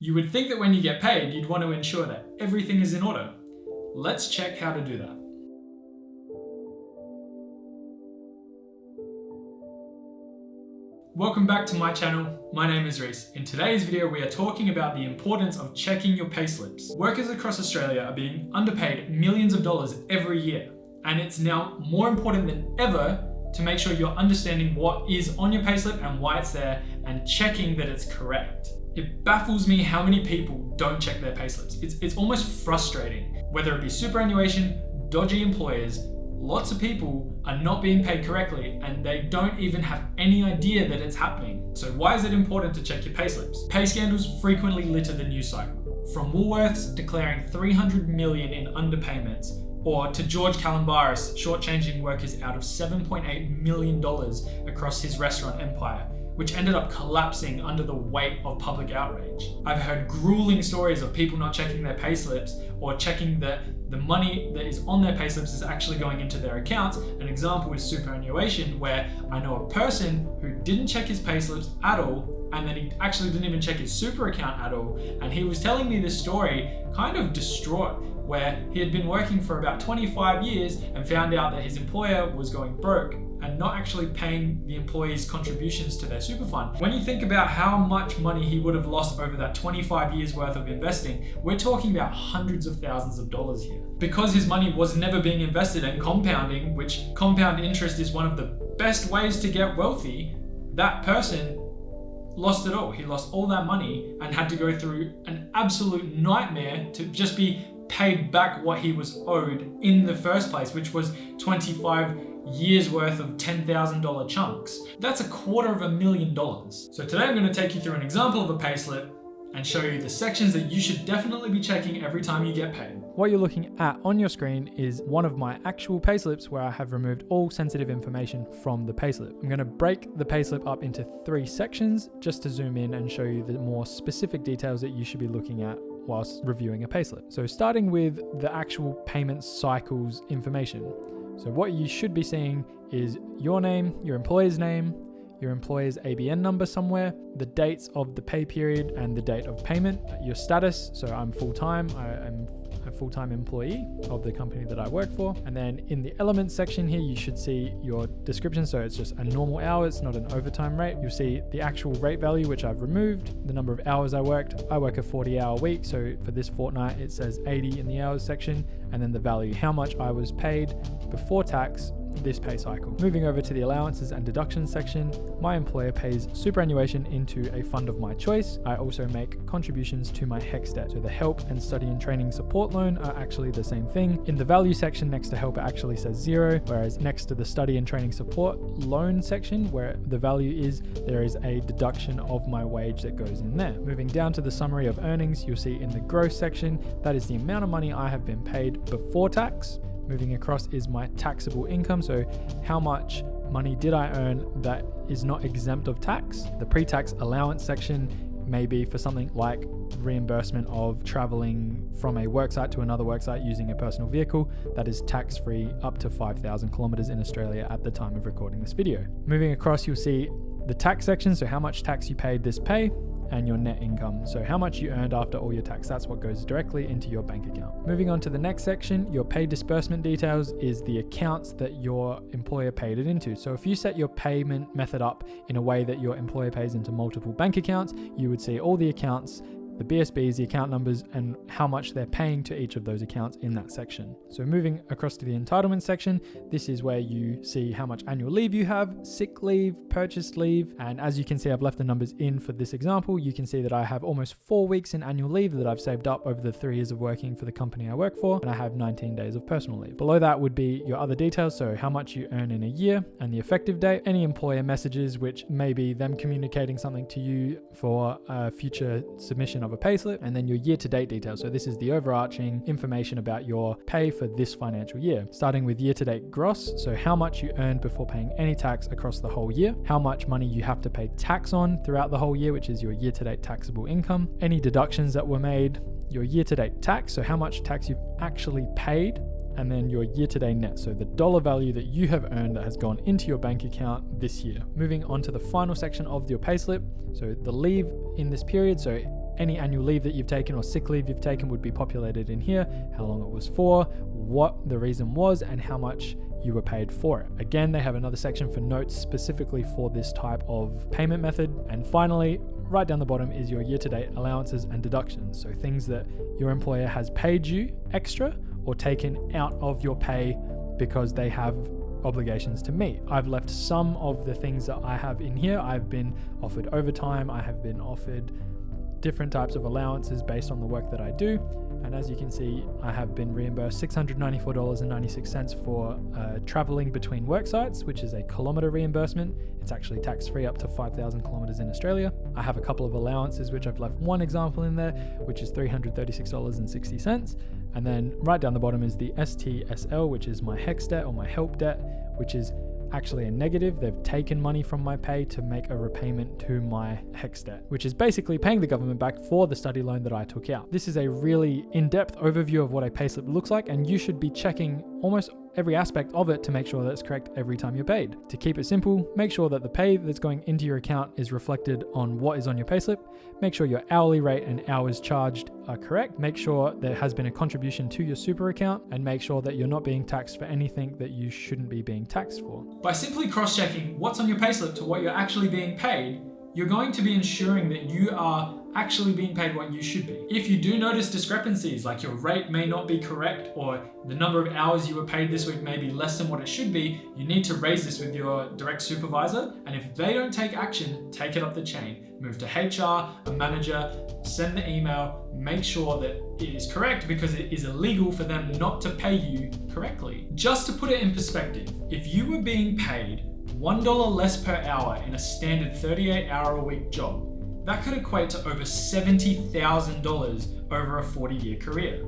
You would think that when you get paid, you'd want to ensure that everything is in order. Let's check how to do that. Welcome back to my channel. My name is Reese. In today's video, we are talking about the importance of checking your payslips. Workers across Australia are being underpaid millions of dollars every year, and it's now more important than ever to make sure you're understanding what is on your payslip and why it's there, and checking that it's correct. It baffles me how many people don't check their payslips. It's almost frustrating. Whether it be superannuation, dodgy employers, lots of people are not being paid correctly and they don't even have any idea that it's happening. So why is it important to check your payslips? Pay scandals frequently litter the news cycle. From Woolworths declaring $300 million in underpayments, or to George Calombaris shortchanging workers out of $7.8 million across his restaurant empire, which ended up collapsing under the weight of public outrage. I've heard grueling stories of people not checking their payslips or checking that the money that is on their payslips is actually going into their accounts. An example is superannuation, where I know a person who didn't check his payslips at all, and then he actually didn't even check his super account at all. And he was telling me this story kind of distraught, where he had been working for about 25 years and found out that his employer was going broke and not actually paying the employees' contributions to their super fund. When you think about how much money he would have lost over that 25 years worth of investing, we're talking about hundreds of thousands of dollars here. Because his money was never being invested and compounding, which compound interest is one of the best ways to get wealthy, that person lost it all. He lost all that money and had to go through an absolute nightmare to just be paid back what he was owed in the first place, which was 25 years worth of $10,000 chunks. That's $250,000. So today I'm going to take you through an example of a payslip and show you the sections that you should definitely be checking every time you get paid. What you're looking at on your screen is one of my actual payslips where I have removed all sensitive information from the payslip. I'm going to break the payslip up into 3 sections just to zoom in and show you the more specific details that you should be looking at whilst reviewing a payslip. So starting with the actual payment cycles information. So what you should be seeing is your name, your employer's name, your employer's ABN number somewhere, the dates of the pay period and the date of payment, your status. So I'm full-time, I'm a full-time employee of the company that I work for. And then in the elements section here, you should see your description. So it's just a normal hour, it's not an overtime rate. You'll see the actual rate value, which I've removed, the number of hours I worked. I work a 40-hour week. So for this fortnight, it says 80 in the hours section, and then the value, how much I was paid before tax this pay cycle. Moving over to the allowances and deductions section, my employer pays superannuation into a fund of my choice. I also make contributions to my HECS debt. So the help and study and training support loan are actually the same thing. In the value section next to help, it actually says 0, whereas next to the study and training support loan section, where the value is, there is a deduction of my wage that goes in there. Moving down to the summary of earnings, you'll see in the gross section, that is the amount of money I have been paid before tax. Moving across is my taxable income. So how much money did I earn that is not exempt of tax? The pre-tax allowance section may be for something like reimbursement of traveling from a worksite to another worksite using a personal vehicle that is tax-free up to 5,000 kilometers in Australia at the time of recording this video. Moving across, you'll see the tax section. So how much tax you paid this pay, and your net income. So how much you earned after all your tax, that's what goes directly into your bank account. Moving on to the next section, your pay disbursement details is the accounts that your employer paid it into. So if you set your payment method up in a way that your employer pays into multiple bank accounts, you would see all the accounts, the BSBs, the account numbers, and how much they're paying to each of those accounts in that section. So moving across to the entitlement section, this is where you see how much annual leave you have, sick leave, purchased leave. And as you can see, I've left the numbers in for this example. You can see that I have almost 4 weeks in annual leave that I've saved up over the 3 years of working for the company I work for. And I have 19 days of personal leave. Below that would be your other details. So how much you earn in a year and the effective date, any employer messages, which may be them communicating something to you for a future submission of a payslip, and then your year-to-date details. So this is the overarching information about your pay for this financial year. Starting with year-to-date gross, so how much you earned before paying any tax across the whole year, how much money you have to pay tax on throughout the whole year, which is your year-to-date taxable income, any deductions that were made, your year-to-date tax, so how much tax you've actually paid, and then your year-to-date net, so the dollar value that you have earned that has gone into your bank account this year. Moving on to the final section of your payslip, so the leave in this period, so any annual leave that you've taken or sick leave you've taken would be populated in here, how long it was for, what the reason was, and how much you were paid for it. Again, they have another section for notes specifically for this type of payment method. And finally, right down the bottom is your year-to-date allowances and deductions. So things that your employer has paid you extra or taken out of your pay because they have obligations to meet. I've left some of the things that I have in here. I've been offered overtime. I have been offered different types of allowances based on the work that I do. And as you can see, I have been reimbursed $694.96 for traveling between work sites, which is a kilometer reimbursement. It's actually tax-free up to 5,000 kilometers in Australia. I have a couple of allowances, which I've left one example in there, which is $336.60. And then right down the bottom is the STSL, which is my HEX debt or my HELP debt, which is actually a negative. They've taken money from my pay to make a repayment to my HEX debt, which is basically paying the government back for the study loan that I took out. This is a really in-depth overview of what a payslip looks like, and you should be checking almost every aspect of it to make sure that it's correct every time you're paid. To keep it simple, make sure that the pay that's going into your account is reflected on what is on your payslip. Make sure your hourly rate and hours charged are correct. Make sure there has been a contribution to your super account, and make sure that you're not being taxed for anything that you shouldn't be being taxed for. By simply cross-checking what's on your payslip to what you're actually being paid, you're going to be ensuring that you are actually being paid what you should be. If you do notice discrepancies, like your rate may not be correct or the number of hours you were paid this week may be less than what it should be, you need to raise this with your direct supervisor. And if they don't take action, take it up the chain. Move to HR, a manager, send the email, make sure that it is correct, because it is illegal for them not to pay you correctly. Just to put it in perspective, if you were being paid $1 less per hour in a standard 38-hour-a-week job, that could equate to over $70,000 over a 40-year career.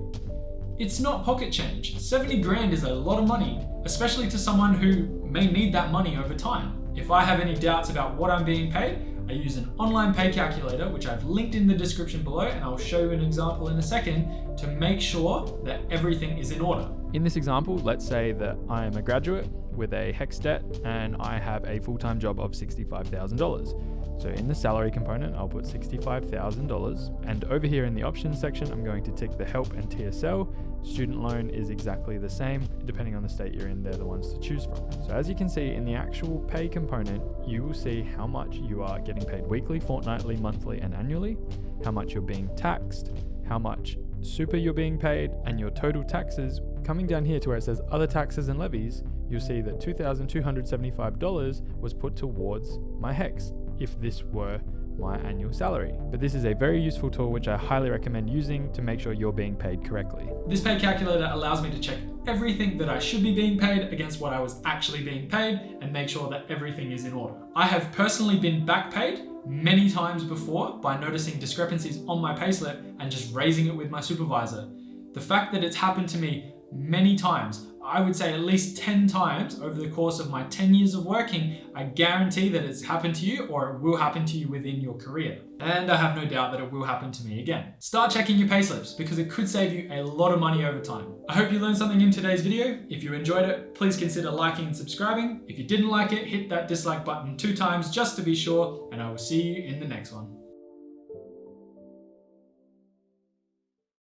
It's not pocket change. 70 grand is a lot of money, especially to someone who may need that money over time. If I have any doubts about what I'm being paid, I use an online pay calculator, which I've linked in the description below, and I'll show you an example in a second to make sure that everything is in order. In this example, let's say that I am a graduate with a HEX debt and I have a full-time job of $65,000. So in the salary component, I'll put $65,000. And over here in the options section, I'm going to tick the HELP and TSL. Student loan is exactly the same. Depending on the state you're in, they're the ones to choose from. So as you can see in the actual pay component, you will see how much you are getting paid weekly, fortnightly, monthly, and annually, how much you're being taxed, how much super you're being paid, and your total taxes. Coming down here to where it says other taxes and levies, you'll see that $2,275 was put towards my HEX if this were my annual salary. But this is a very useful tool which I highly recommend using to make sure you're being paid correctly. This pay calculator allows me to check everything that I should be being paid against what I was actually being paid and make sure that everything is in order. I have personally been back paid many times before by noticing discrepancies on my payslip and just raising it with my supervisor. The fact that it's happened to me many times, I would say at least 10 times over the course of my 10 years of working, I guarantee that it's happened to you or it will happen to you within your career. And I have no doubt that it will happen to me again. Start checking your payslips because it could save you a lot of money over time. I hope you learned something in today's video. If you enjoyed it, please consider liking and subscribing. If you didn't like it, hit that dislike button 2 times just to be sure, and I will see you in the next one.